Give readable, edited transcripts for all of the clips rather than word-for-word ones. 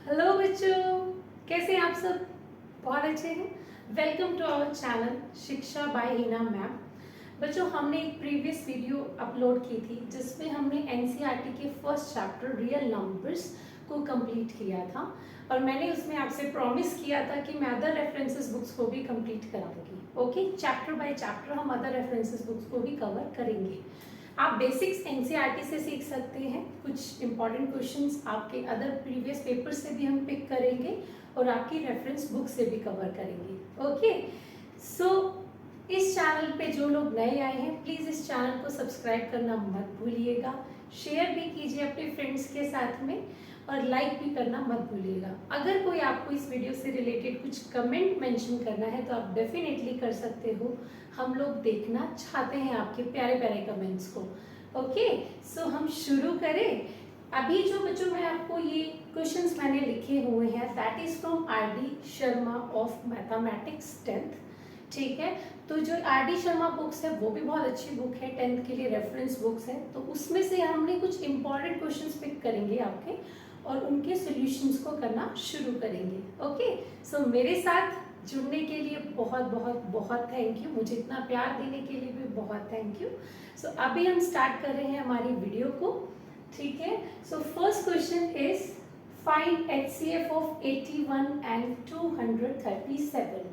Hello बच्चों, कैसे हैं आप सब? बहुत अच्छे हैं। वेलकम टू आवर चैनल शिक्षा बाय हिना मैम। बच्चों, हमने एक प्रीवियस वीडियो अपलोड की थी जिसमें हमने एनसीईआरटी के फर्स्ट चैप्टर रियल नंबर्स को कंप्लीट किया था और मैंने उसमें आपसे प्रॉमिस किया था कि मैं अदर रेफरेंसेस बुक्स को भी कंप्लीट कराऊंगी। ओके, चैप्टर बाय चैप्टर हम अदर रेफरेंसेस बुक्स को भी कवर करेंगे। आप बेसिक्स एनसीईआरटी से सीख सकते हैं, कुछ इंपॉर्टेंट क्वेश्चंस आपके अदर प्रीवियस पेपर से भी हम पिक करेंगे और आपकी रेफरेंस बुक से भी कवर करेंगे। ओके, सो इस चैनल पे जो लोग नए आए हैं प्लीज़ इस चैनल को सब्सक्राइब करना मत भूलिएगा, शेयर भी कीजिए अपने फ्रेंड्स के साथ में और लाइक भी करना मत भूलिएगा। अगर कोई आपको इस वीडियो से रिलेटेड कुछ कमेंट मेंशन करना है तो आप डेफिनेटली कर सकते हो। हम लोग देखना चाहते हैं आपके प्यारे प्यारे कमेंट्स को। ओके, सो हम शुरू करें। अभी जो बच्चों मैं आपको ये क्वेश्चंस मैंने लिखे हुए हैं that is from RD. Sharma of mathematics 10th। ठीक है, तो जो आर.डी. शर्मा बुक्स है वो भी बहुत अच्छी बुक है, 10th के लिए रेफरेंस बुक्स है। तो उसमें से हमने कुछ इंपॉर्टेंट क्वेश्चंस पिक करेंगे आपके और उनके सॉल्यूशंस को करना शुरू करेंगे। ओके, सो मेरे साथ जुड़ने के लिए बहुत बहुत बहुत थैंक यू, मुझे इतना प्यार देने के लिए भी बहुत थैंक यू। सो अभी हम स्टार्ट कर रहे हैं हमारी वीडियो को। ठीक है, so first question is find HCF of 81 and 237।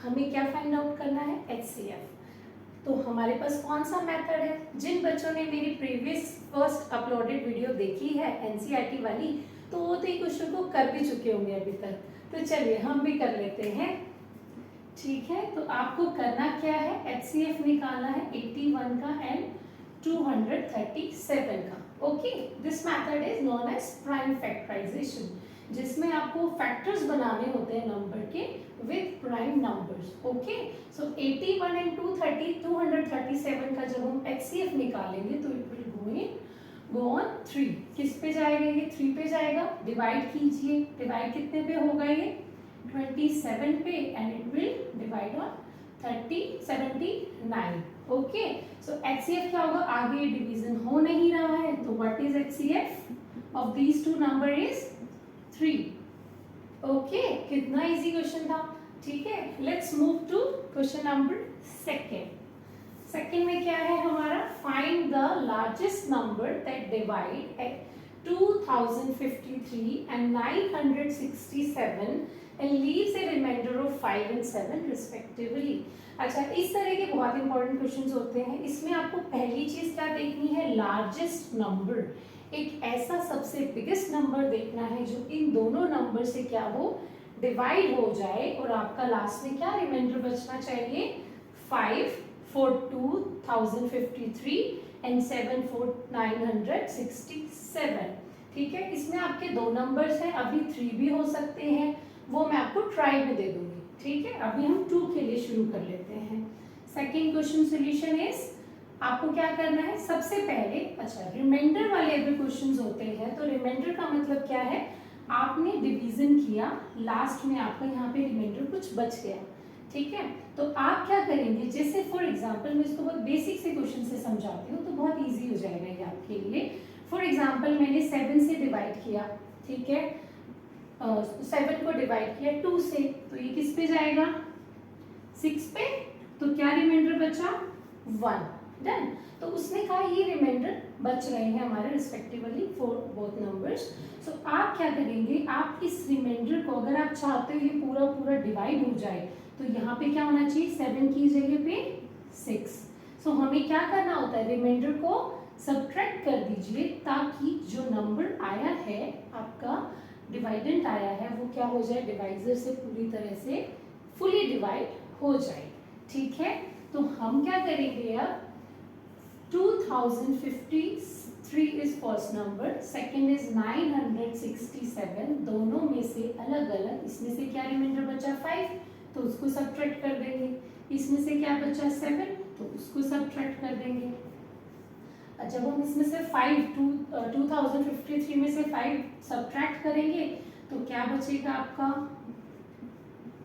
हमें क्या फाइंड आउट करना है? एचसीएफ। तो हमारे पास कौन सा मेथड है? जिन बच्चों ने मेरी प्रीवियस फर्स्ट अपलोडेड वीडियो देखी है एनसीईआरटी वाली, तो वो तो ये क्वेश्चन को कर भी चुके होंगे अभी तक। तो चलिए हम भी कर लेते हैं। ठीक है, तो आपको करना क्या है? एचसीएफ निकालना है 81 का एंड 237 का। Okay, this method is known as prime factorisation, जिसमें आपको फैक्टर्स बनाने होते हैं नंबर के with prime numbers. Okay, so 81 and 237 का जब हम एचसीएफ निकालेंगे तो इट विल गो ऑन 3। किस पे जाएगा? ये 3 पे जाएगा। डिवाइड कीजिए, डिवाइड कितने पे होगा? ये 27 पे and it will divide on 79। Okay, so HCF क्या होगा? आगे डिवीजन हो नहीं रहा है तो what is HCF of these two number is 3। Okay, कितना इजी क्वेश्चन था। ठीक है, let's move to question number second. Second में क्या है हमारा? Find the largest number that divide 2053 and 967 and leaves a remainder of 5 and 7 respectively। अच्छा, इस तरह के बहुत इंपॉर्टेंट क्वेश्चंस होते हैं। इसमें आपको पहली चीज क्या देखनी है? लार्जेस्ट नंबर, एक ऐसा सबसे बिगेस्ट नंबर देखना है जो इन दोनों नंबर से क्या हो? डिवाइड हो जाए और आपका लास्ट में क्या रिमाइंडर बचना चाहिए? 5 for 2053 and 7 for 967। ठीक है, इसमें आपके दो नंबर्स हैं, अभी 3 भी हो सकते हैं, वो मैं आपको ट्राई में दे दूंगी। ठीक है, अभी हम 2 के लिए शुरू कर लेते हैं। सेकेंड क्वेश्चन सोल्यूशन इज, आपको क्या करना है? सबसे पहले अच्छा रिमाइंडर वाले अगर क्वेश्चंस होते हैं तो रिमाइंडर का मतलब क्या है? आपने डिवीजन किया, लास्ट में आपका यहाँ पे रिमाइंडर कुछ बच गया। ठीक है, तो आप क्या करेंगे? जैसे फॉर एग्जांपल मैं इसको बहुत बेसिक से क्वेश्चन से समझाती हूँ तो बहुत इजी हो जाएगा ये आपके लिए। फॉर एग्जांपल मैंने 7 से डिवाइड किया। ठीक है, 7 को डिवाइड किया 2 से, तो ये किस पे जाएगा? 6 पे। तो क्या रिमाइंडर बचा? 1। डन। तो उसने कहा ये रिमाइंडर बच रहे हैं हमारे रिस्पेक्टिवली फॉर बोथ नंबर्स। सो आप क्या करेंगे? आप इस रिमाइंडर को अगर आप चाहते हो ये पूरा पूरा डिवाइड हो जाए तो यहाँ पे क्या होना चाहिए? 7 की जगह पे 6। सो हमें क्या करना होता है? रिमाइंडर को सब्ट्रैक्ट कर दीजिए ताकि जो नंबर आया है आपका, डिवाइडेंट आया है, वो क्या हो जाए? डिवाइजर से पूरी तरह से फुली डिवाइड हो जाए। ठीक है, तो हम क्या करेंगे अब? 2053 is first number, second is 967, दोनों में से अलग अलग, इसमें से क्या रिमाइंडर बचा? 5, तो उसको सब्ट्रैक्ट कर देंगे। इसमें से क्या बचा? 7, तो उसको सब्ट्रैक्ट कर देंगे। जब हम इसमें से 2053 में से 5 सब्ट्रैक्ट करेंगे तो क्या बचेगा आपका?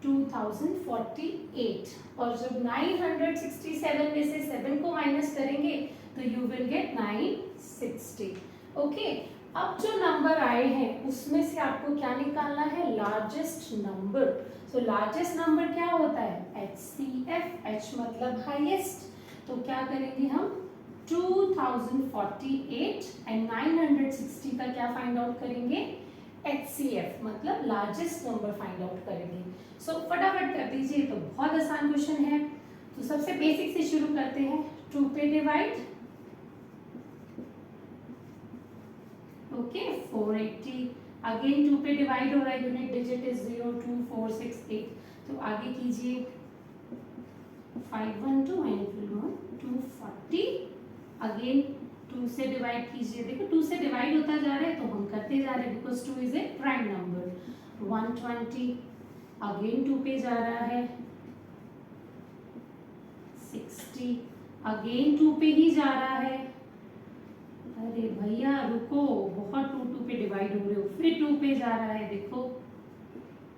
2048। और जब 967 में से 7 को माइनस करेंगे तो यू विल गेट 960। ओके, अब जो नंबर आए हैं उसमें से आपको क्या निकालना है, largest number. So largest number क्या होता है, HCF, H मतलब हाईएस्ट। तो क्या करेंगे हम 2048 एंड 960 का क्या फाइंड आउट करेंगे, HCF मतलब लार्जेस्ट नंबर फाइंड आउट करेंगे। सो फटाफट कर दीजिए, तो बहुत आसान क्वेश्चन है। तो सबसे बेसिक से शुरू करते हैं, 2 पे डिवाइड, ओके 480, अगेन 2 पे डिवाइड हो रहा है, यूनिट डिजिट इज 02468, तो आगे कीजिए 512 एंड 240, अगेन 2 से डिवाइड कीजिए, देखो 2 से डिवाइड होता जा रहा है तो हम करते जा रहे हैं, because 2 is a prime number. 120, again 2 पे जा रहा है, 60, अगेन 2 पे ही जा रहा है, अरे भैया रुको, बहुत 2 पे डिवाइड हो रहे हो, फिर 2 पे जा रहा है, देखो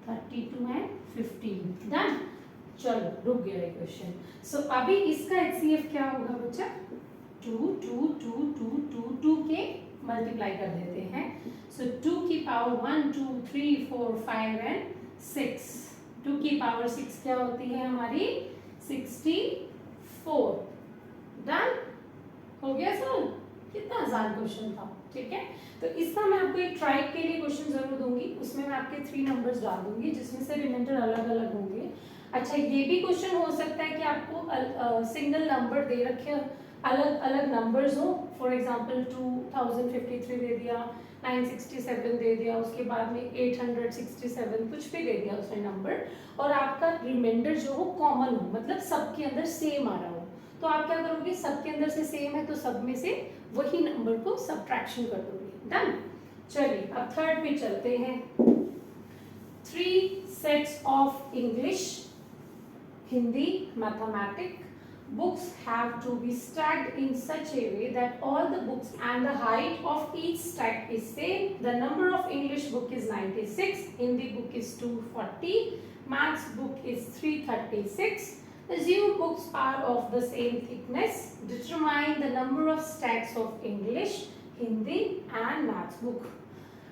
32 एंड 15, डन। चलो रुक गया ये क्वेश्चन। सो अभी इसका HCF क्या होगा बच्चा, 2 2 2 2 2 2 के मल्टीप्लाई कर देते हैं। सो 2 की पावर 1 2 3 4 5 एंड 6, 2 की पावर 6 क्या होती है हमारी, 64, डन हो गया सर। कितना आसान क्वेश्चन था, ठीक है। तो इसका मैं आपको एक ट्राई के लिए क्वेश्चन जरूर दूंगी, उसमें मैं आपके 3 नंबर्स डाल दूंगी जिसमें से रिमाइंडर अलग अलग होंगे। अच्छा ये भी क्वेश्चन हो सकता है कि आपको सिंगल नंबर दे रखे अलग अलग नंबर्स हो, फॉर एग्जांपल 2053 दे दिया, 967 दे दिया, उसके बाद में 867 कुछ भी दे दिया उसने नंबर, और आपका रिमाइंडर जो हो कॉमन हो, मतलब सबके अंदर सेम आ रहा हो, तो आप क्या करोगे, सबके अंदर से सेम है तो सब में से वही नंबर को सब्ट्रैक्शन कर दोगे, डन। चलिए अब थर्ड पे चलते हैं। 3 sets of English, Hindi, mathematics books have to be stacked in such a way that all the books and the height of each stack is same. The number of English book is 96, Hindi book is 240, Maths book is 336. Assume books are of the same thickness. Determine the number of stacks of English, Hindi and Maths book.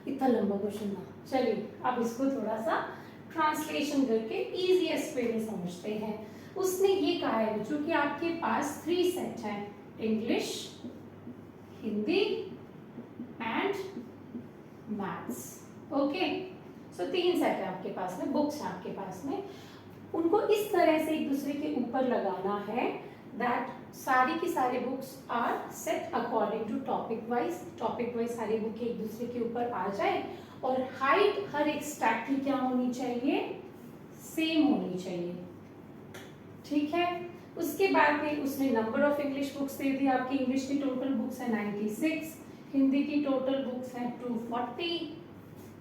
इतना लंबा question था। चलिए अब इसको थोड़ा सा translation करके easiest way में समझते हैं। उसने ये कहा है बच्चों कि आपके पास 3 सेट हैं, English, Hindi and maths, okay. So 3 set है आपके पास में, बुक्स हैं आपके पास में, उनको इस तरह से एक दूसरे के ऊपर लगाना है दैट सारी की सारी books are set according to topic wise सारी बुक एक दूसरे के ऊपर आ जाए, और हाइट हर एक स्टैक की क्या होनी चाहिए, सेम होनी चाहिए, ठीक है। उसके बाद में उसने नंबर ऑफ इंग्लिश बुक्स दे दी, आपकी इंग्लिश की टोटल बुक्स है 96, हिंदी की टोटल बुक्स है 240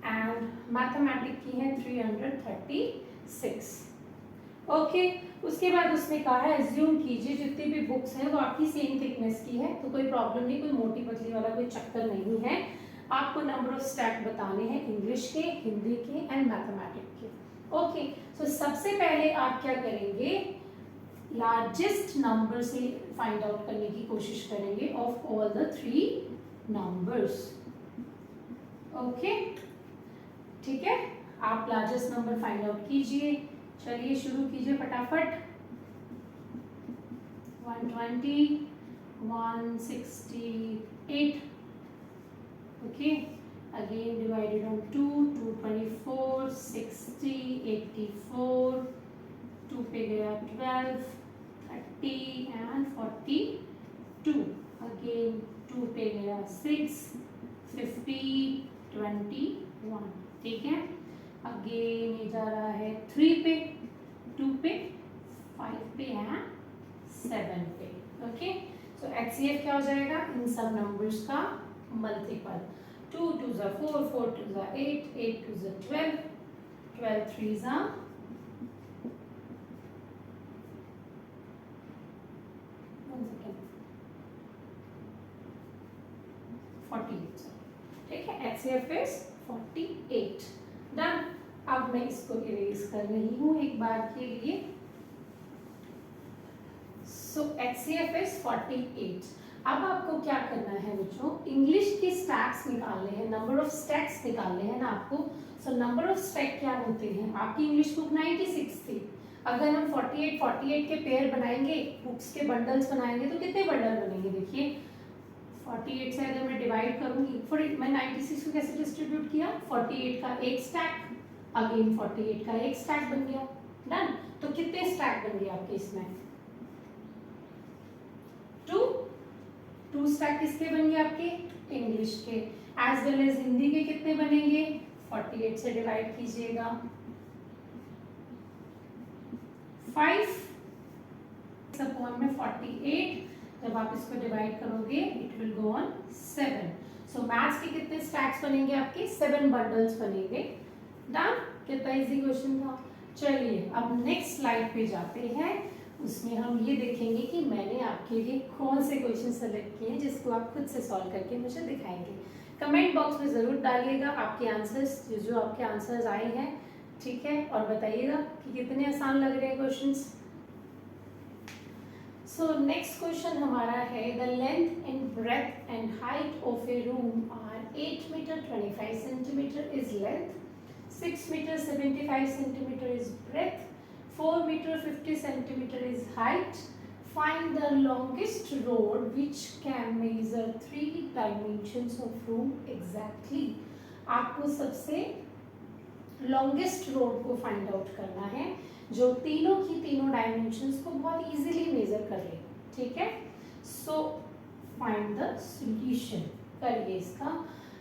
एंड मैथमेटिक्स की है 336, ओके। उसके बाद उसने कहा है एज्यूम कीजिए जितनी भी बुक्स हैं वो आपकी सेम थिकनेस की है, तो कोई प्रॉब्लम नहीं, कोई मोटी पतली वाला कोई चक्कर नहीं है। आपको नंबर ऑफ स्टैक बताने हैं इंग्लिश के, हिंदी के एंड मैथमेटिक्स के, ओके। सो सबसे पहले आप क्या करेंगे, लार्जेस्ट नंबर से फाइंड आउट करने की कोशिश करेंगे of all the 3 numbers, okay, ठीक है। आप लार्जेस्ट नंबर फाइंड आउट कीजिए, चलिए शुरू कीजिए फटाफट। 120, 168, ओके, अगेन डिवाइडेड ऑन 2, 224, 60, 84, 2 पे गया 12, 30 एंड 42, अगेन 2 पे गया 6, 50, 21, ठीक है। अगेन ये जा रहा है 3 पे, 2 पे, 5 पे एंड 7 पे, ओके। सो HCF क्या हो जाएगा, इन सब नंबर्स का मल्टीपल, 2 2 जा 4, 4 2 जा 8, 8 2 जा 12, 12 3 जा 48, ठीक है। HCF is 48, done. अब मैं इसको इरेज कर रही हूँ एक बार के लिए। सो HCF इज 48। अब आपको क्या करना है बच्चों, इंग्लिश के स्टैक्स निकालने हैं, नंबर ऑफ स्टैक्स निकालने हैं ना आपको। सो नंबर ऑफ स्टैक क्या होते हैं, आपकी इंग्लिश बुक 96 थी, अगर हम 48 के पेयर बनाएंगे, बुक्स के बंडल्स बनाएंगे तो कितने बंडल बनेंगे, देखिए 48 से अगर मैं डिवाइड करूंगी, मैं 96 को कैसे डिस्ट्रीब्यूट किया, 48 का एक स्टैक, अगेन 48 का एक स्टैक बन गया, डन। तो कितने स्टैक बन गए आपके इसमें, 2 स्टैक किसके बन गए आपके, इंग्लिश के, एज वेल एज हिंदी के कितने बनेंगे, 48 से डिवाइड कीजिएगा 5 अपॉन में 48, जब आप इसको डिवाइड करोगे it will go on 7। So maths के कितने स्टैक्स बनेंगे आपके, 7 बंडल्स बनेंगे, डन। कितना इजी क्वेश्चन था। चलिए अब नेक्स्ट स्लाइड पे जाते हैं, उसमें हम ये देखेंगे कि मैंने आपके लिए कौन से क्वेश्चन सेलेक्ट किए हैं जिसको आप खुद से सॉल्व करके मुझे दिखाएंगे। कमेंट बॉक्स में ज़रूर डालिएगा आपके आंसर्स, जो आपके आंसर्स आए हैं, ठीक है, और बताइएगा कि कितने आसान लग रहे हैं क्वेश्चंस। सो नेक्स्ट क्वेश्चन हमारा है, the length and breadth and height of a room are 8 metre 25 centimetre is length, 6 metre 75 centimetre is breadth, 4 meter 50 centimeter is height. Find the longest road which can measure 3 dimensions of room exactly. आपको सबसे longest road को find out करना है जो तीनों की तीनों dimensions को बहुत easily measure कर ले, ठीक है। So find the solution, करिए इसका।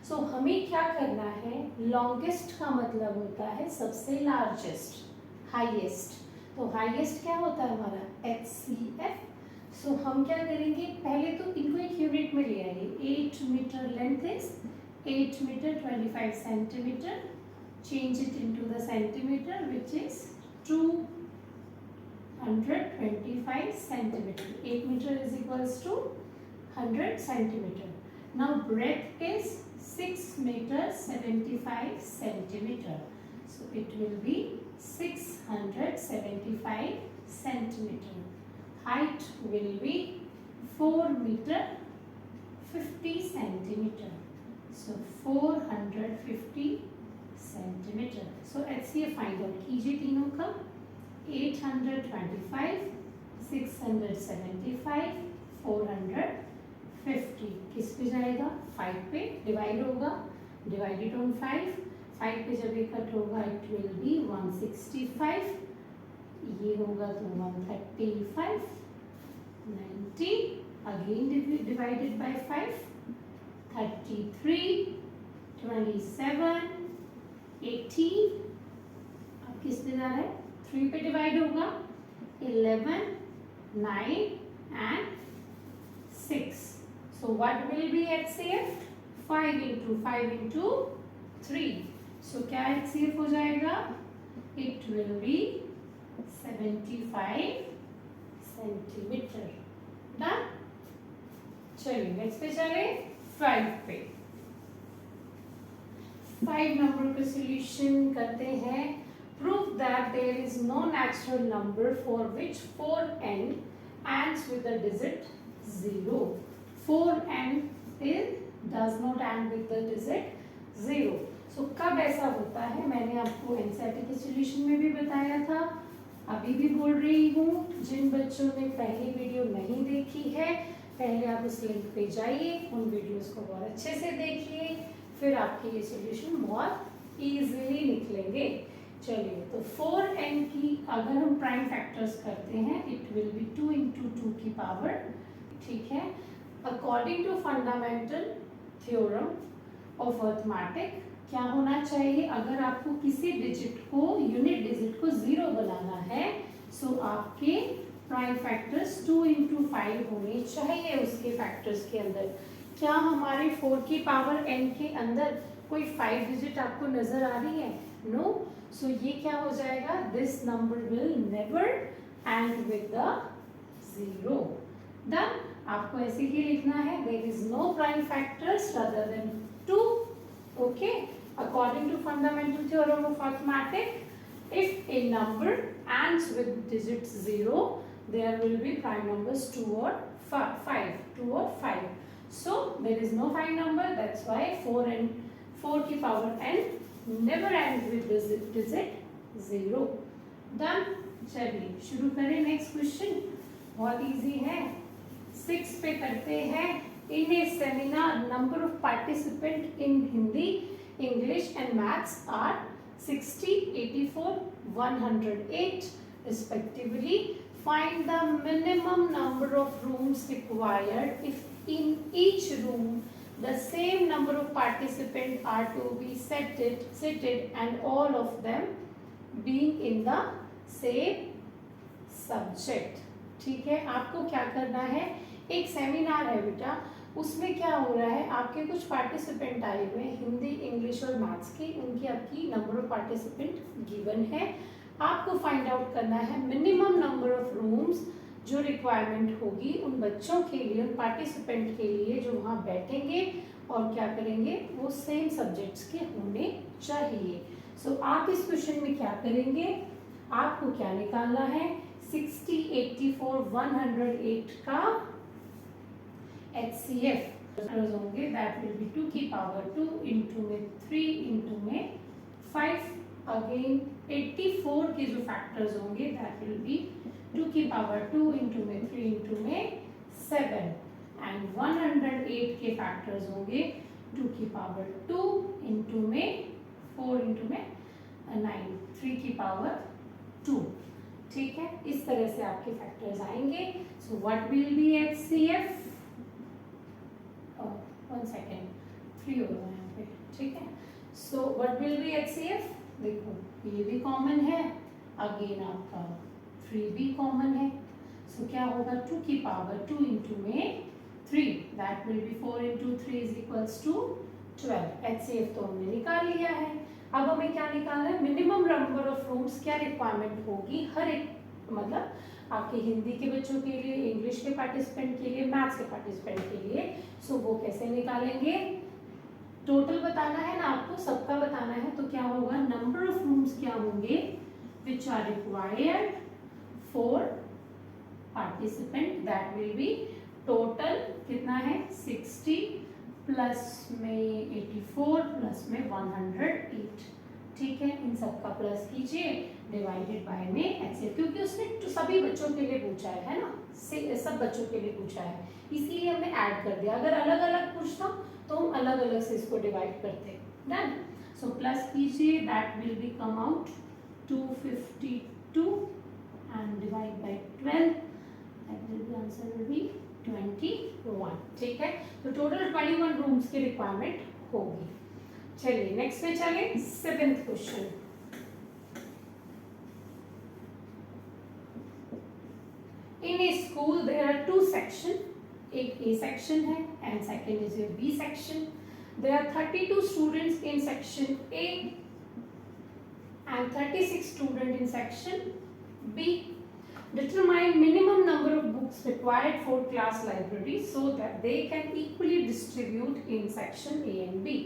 So हमें क्या करना है, longest का मतलब होता है सबसे largest, highest, तो हाईएस्ट क्या होता है हमारा, HCF। सो हम क्या करेंगे, पहले तो इनको एक यूनिट में ले आइए, 8 metre length is 8 metre 25 centimetre, change it into the centimetre which is 225 centimetre, 8 metre is equals to 100 centimetre. Now breadth is 6 metre 75 centimetre, so it will be 675 centimeter. Height will be 4 meter 50 centimeter. So 450 centimeter. So HCF find out कीजिए तीनों का, 825, 675, 450 किस पे जाएगा, 5 पे divide होगा, divided on 5 पे जब ये कट होगा इट विल बी 165, ये होगा तो 135, 90 अगेन डिवाइडेड बाय 5, 33, 27, 18, अब किस पे जा रहा है, 3 पे डिवाइड होगा, 11, 9 and 6। So what will be HCF, 5 into 3। सो क्या HCF हो जाएगा, it will be 75 centimetre, done. चलिए नेक्स्ट पे चले, 5 पे, 5 नंबर का सॉल्यूशन करते हैं। Prove that there is no natural number for which 4n ends with the digit 0. 4n does not end with the digit 0. सो कब ऐसा होता है, मैंने आपको एनसीईआरटी के सॉल्यूशन में भी बताया था, अभी भी बोल रही हूँ, जिन बच्चों ने पहली वीडियो नहीं देखी है पहले आप उस लिंक पे जाइए, उन वीडियोस को बहुत अच्छे से देखिए, फिर आपके ये सॉल्यूशन बहुत इजीली निकलेंगे। चलिए तो 4n की अगर हम प्राइम फैक्टर्स करते हैं इट विल बी 2 into 2 की पावर, ठीक है। According to fundamental theorem of arithmetic क्या होना चाहिए, अगर आपको किसी डिजिट को, यूनिट डिजिट को 0 बनाना है, सो आपके प्राइम फैक्टर्स 2 into 5 होने चाहिए उसके फैक्टर्स के अंदर। क्या हमारे 4 की पावर n के अंदर कोई 5 डिजिट आपको नजर आ रही है, नो। सो ये क्या हो जाएगा, this number will never end with the 0, done. आपको ऐसे ही लिखना है, there is no prime factors other than 2, okay. According to fundamental theorem of arithmetic, if a number ends with digit 0, there will be prime numbers 2 or 5, 2 और 5. So there is no 5 number, that's why 4 की power n never ends with digit 0. Done. चलिए शुरू करें next question. बहुत easy है. 6 पे करते हैं. In a seminar, number of participants in Hindi, English and Maths are 60, 84, 108 respectively. Find the minimum number of rooms required if in each room the same number of participants are to be seated and all of them being in the same subject. ठीक है, आपको क्या करना है, एक seminar है बेटा, उसमें क्या हो रहा है, आपके कुछ पार्टिसिपेंट आए हुए हैं हिंदी, इंग्लिश और मैथ्स की, उनकी आपकी नंबर ऑफ पार्टिसिपेंट गिवन है. आपको फाइंड आउट करना है मिनिमम नंबर ऑफ रूम्स जो रिक्वायरमेंट होगी उन बच्चों के लिए, उन पार्टिसिपेंट के लिए जो वहाँ बैठेंगे और क्या करेंगे, वो सेम सब्जेक्ट्स के होने चाहिए. सो आप इस क्वेश्चन में क्या करेंगे, आपको क्या निकालना है, 60, 84, 108 का HCF होंगे. दैट विल बी 2 की पावर 2 इंटू में 3 इंटू में 5. अगेन 84 के जो फैक्टर्स होंगे दैट विल बी 2 की पावर 2 इंटू में 3 इंटू में 7. एंड 108 के फैक्टर्स होंगे 2 की पावर 2 इंटू में 4 इंटू में 9, 3 की पावर 2. ठीक है, इस तरह से आपके फैक्टर्स आएंगे. So what will be HCF, 1 second 3 हो रहा है यहाँ पे. ठीक है, so what will be HCF, देखो ये भी कॉमन है, अगेन आपका 3 भी कॉमन है. सो क्या होगा, 2 की पावर 2 इंटू में 3, that will be 4 into 3 is equals to 12. HCF तो हमने निकाल लिया है. अब हमें क्या निकालना है, मिनिमम नंबर ऑफ रूम्स क्या रिक्वायरमेंट होगी हर एक, मतलब आपके हिंदी के बच्चों के लिए, इंग्लिश के पार्टिसिपेंट के लिए, मैथ्स के पार्टिसिपेंट के लिए. सो वो कैसे निकालेंगे, टोटल बताना है ना आपको, सबका बताना है. तो क्या होगा, नंबर ऑफ रूम्स क्या होंगे which are required for participant, that will be total कितना है 60 प्लस में 84 प्लस में 108. ठीक है, इन सब का प्लस कीजिए, डिवाइडेड बाय में HCF, क्योंकि उसने सभी बच्चों के लिए पूछा है ना, सब बच्चों के लिए पूछा है, इसीलिए हमने ऐड कर दिया. अगर अलग अलग पूछता तो हम अलग अलग से इसको डिवाइड करते. डन. सो प्लस कीजिए, that will B come out 252 and divide by 12, that will B answer will B 21. ठीक है, तो टोटल 21 रूम्स की रिक्वायरमेंट होगी. चलिए नेक्स्ट में चले, 7th question. In a school there are 2 sections. एक A section है and second is a B section. There are 32 students in section A and 36 students in section B. Determine minimum number of books required for class library so that they can equally distribute in section A and B.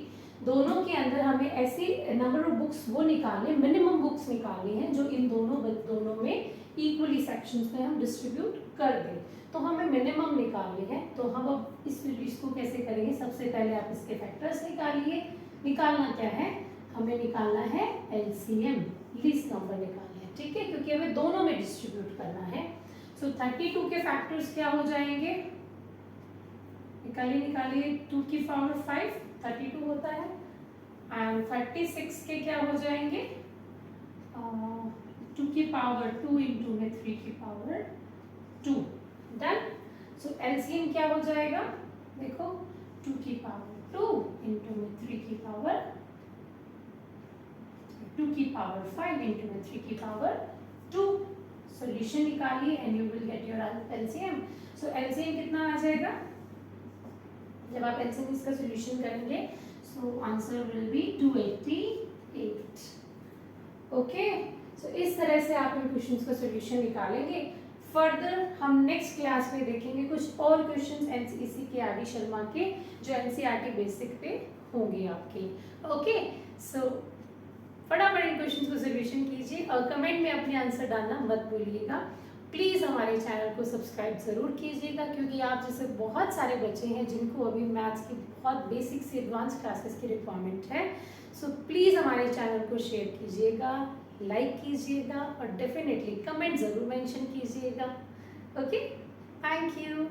दोनों के अंदर हमें ऐसी number of books वो निकालने, minimum books निकालनी है जो इन दोनों में इक्वली सेक्शंस में हम डिस्ट्रीब्यूट कर दें. तो हमें मिनिमम निकालनी है. तो हम अब इसको कैसे करेंगे, सबसे पहले आप इसके फैक्टर्स निकालिए. निकालना क्या है, हमें निकालना है LCM, लीस्ट नंबर निकालना है. ठीक है, क्योंकि हमें दोनों में डिस्ट्रीब्यूट करना है. सो 32 के फैक्टर्स क्या हो जाएंगे, निकालिए 2 की पावर 5 32 होता है, एंड 36 के क्या हो जाएंगे, 2 की पावर 2 इंटू में 3 की पावर 2. डन. सो LCM क्या हो जाएगा, देखो 2 की पावर 2 इंटू में 3 की पावर 2 की पावर 5 इंटू में 3 की पावर 2. सॉल्यूशन निकालिए and you will get your LCM. So LCM कितना आ जाएगा, जब आप LCM इसका सॉल्यूशन करेंगे so answer will be 288. Okay, so इस तरह से आप इन क्वेश्चंस का सॉल्यूशन निकालेंगे. फर्दर हम नेक्स्ट क्लास में देखेंगे कुछ और क्वेश्चंस NCERT के आदि शर्मा के, जो NCERT बेसिक पे होंगे आपके. ओके, सो फटाफट इन क्वेश्चंस को सॉल्यूशन कीजिए और कमेंट में अपने आंसर डालना मत भूलिएगा. प्लीज़ हमारे चैनल को सब्सक्राइब ज़रूर कीजिएगा, क्योंकि आप जैसे बहुत सारे बच्चे हैं जिनको अभी मैथ्स की बहुत बेसिक से एडवांस क्लासेस की रिक्वायरमेंट है। सो प्लीज़ हमारे चैनल को शेयर कीजिएगा, लाइक कीजिएगा और डेफिनेटली कमेंट ज़रूर मेंशन कीजिएगा। Okay, thank you.